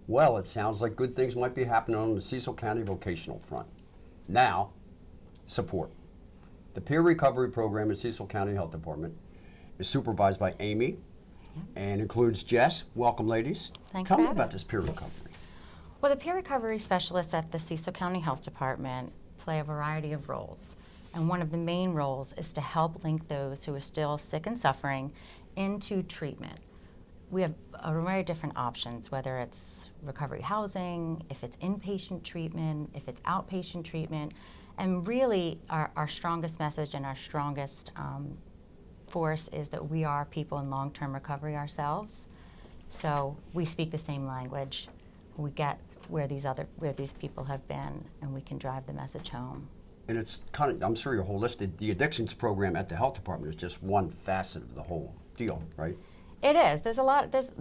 Well, it sounds like good things might be happening on the Cecil County vocational front. Now, support. The peer recovery program at Cecil County Health Department is supervised by Amy and includes Jess. Welcome, ladies. Thanks Tell for me having about us. this peer recovery. Well, the peer recovery specialists at the Cecil County Health Department play a variety of roles. And one of the main roles is to help link those who are still sick and suffering into treatment. We have a variety of different options, whether it's recovery housing, if it's inpatient treatment, if it's outpatient treatment. And really, our strongest message and our strongest force is that we are people in long-term recovery ourselves. So we speak the same language. We get where these people have been, and we can drive the message home. And it's kind of, I'm sure you're holistic. The addictions program at the health department is just one facet of the whole deal, right? It is. There's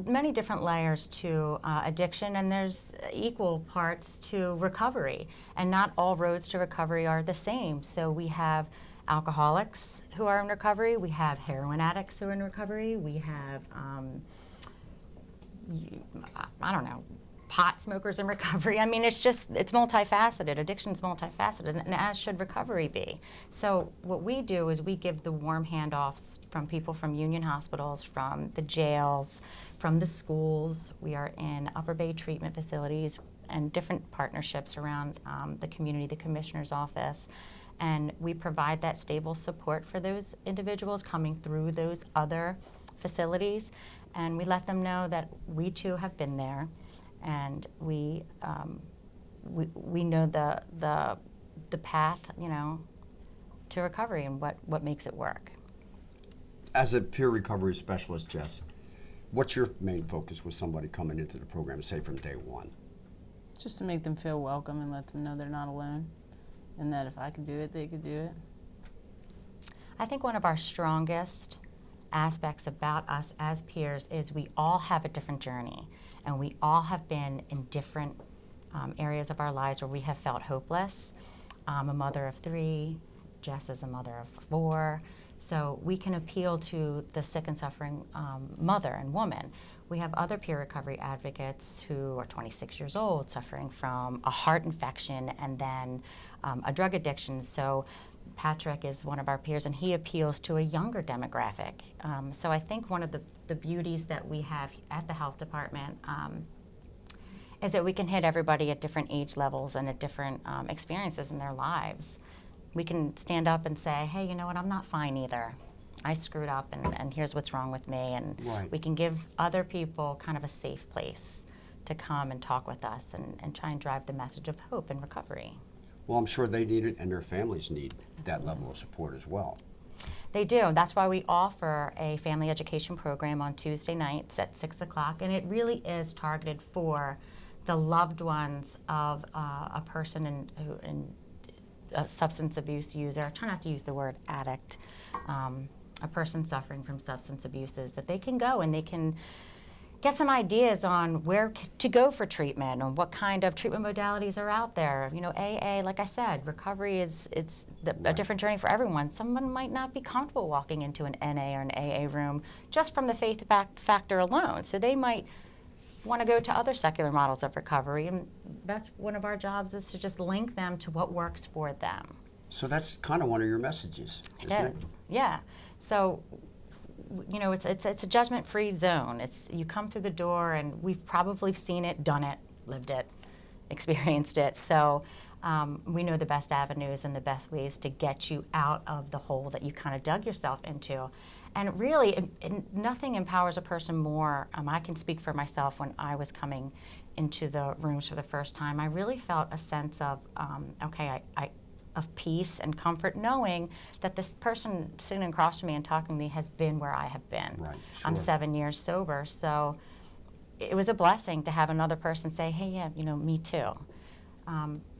many different layers to addiction, and there's equal parts to recovery. And not all roads to recovery are the same. So we have alcoholics who are in recovery. We have heroin addicts who are in recovery. We have, I don't know, pot smokers in recovery. I mean, it's multifaceted. Addiction's multifaceted, and as should recovery be. So what we do is we give the warm handoffs from people from union hospitals, from the jails, from the schools. We are in Upper Bay treatment facilities and different partnerships around the community, the commissioner's office. And we provide that stable support for those individuals coming through those other facilities. And we let them know that we too have been there. And we know the path, to recovery and what makes it work. As a peer recovery specialist, Jess, what's your main focus with somebody coming into the program, say from day one? Just to make them feel welcome and let them know they're not alone, and that if I could do it, they could do it. I think one of our strongest aspects about us as peers is we all have a different journey, and we all have been in different areas of our lives where we have felt hopeless. I'm a mother of 3, Jess is a mother of 4, so we can appeal to the sick and suffering mother and woman. We have other peer recovery advocates who are 26 years old suffering from a heart infection and then a drug addiction. So Patrick is one of our peers, and he appeals to a younger demographic. So I think one of the beauties that we have at the health department is that we can hit everybody at different age levels and at different experiences in their lives. We can stand up and say, hey, you know what, I'm not fine either. I screwed up, and here's what's wrong with me. And Right. We can give other people kind of a safe place to come and talk with us and try and drive the message of hope and recovery. Well, I'm sure they need it, and their families need that level of support as well. They do. That's why we offer a family education program on Tuesday nights at 6 o'clock, and it really is targeted for the loved ones of a person in a substance abuse user. I try not to use the word addict. A person suffering from substance abuses, that they can go and they can get some ideas on where to go for treatment and what kind of treatment modalities are out there. AA, like I said, recovery it's a different journey for everyone. Someone might not be comfortable walking into an NA or an AA room just from the faith factor alone. So they might want to go to other secular models of recovery, and that's one of our jobs, is to just link them to what works for them. So that's kind of one of your messages, isn't it? Yeah. So, it's a judgment-free zone. You come through the door, and we've probably seen it, done it, lived it, experienced it. So we know the best avenues and the best ways to get you out of the hole that you kind of dug yourself into. And really, nothing empowers a person more. I can speak for myself. When I was coming into the rooms for the first time, I really felt a sense of, of peace and comfort, knowing that this person sitting across from me and talking to me has been where I have been. Right, I'm sure. 7 years sober, so it was a blessing to have another person say, hey, yeah, me too.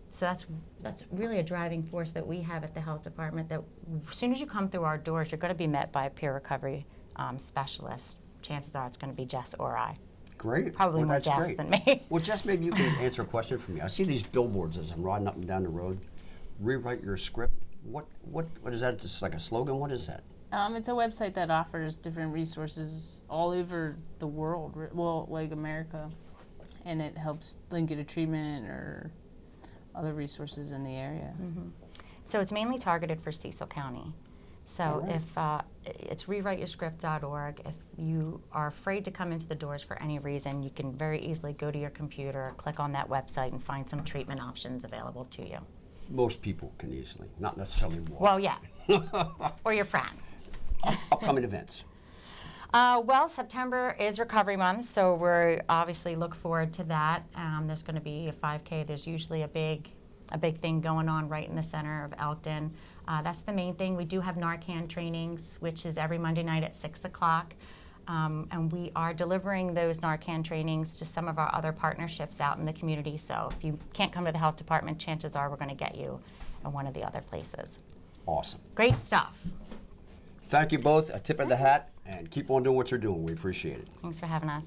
So that's really a driving force that we have at the health department, that as soon as you come through our doors, you're going to be met by a peer recovery specialist. Chances are it's going to be Jess or I. Great. Probably Well, more that's Jess great. than me. Well, Jess, maybe you can answer a question for me. I see these billboards as I'm riding up and down the road. Rewrite your script. What is that? Just like a slogan? What is that? It's a website that offers different resources all over the world, well, like America. and it helps link you to treatment or other resources in the area. So it's mainly targeted for Cecil County. So Alright. if it's rewriteyourscript.org. If you are afraid to come into the doors for any reason, you can very easily go to your computer, click on that website, and find some treatment options available to you. Most people can easily, not necessarily walk. Well, yeah, or your friend. Upcoming events. Well, September is Recovery Month, so we're obviously look forward to that. There's going to be a 5K. There's usually a big thing going on right in the center of Elkton. That's the main thing. We do have Narcan trainings, which is every Monday night at 6 o'clock. And we are delivering those Narcan trainings to some of our other partnerships out in the community. So if you can't come to the health department, chances are we're going to get you in one of the other places. Awesome. Great stuff. Thank you both. A tip of the hat, and keep on doing what you're doing. We appreciate it. Thanks for having us.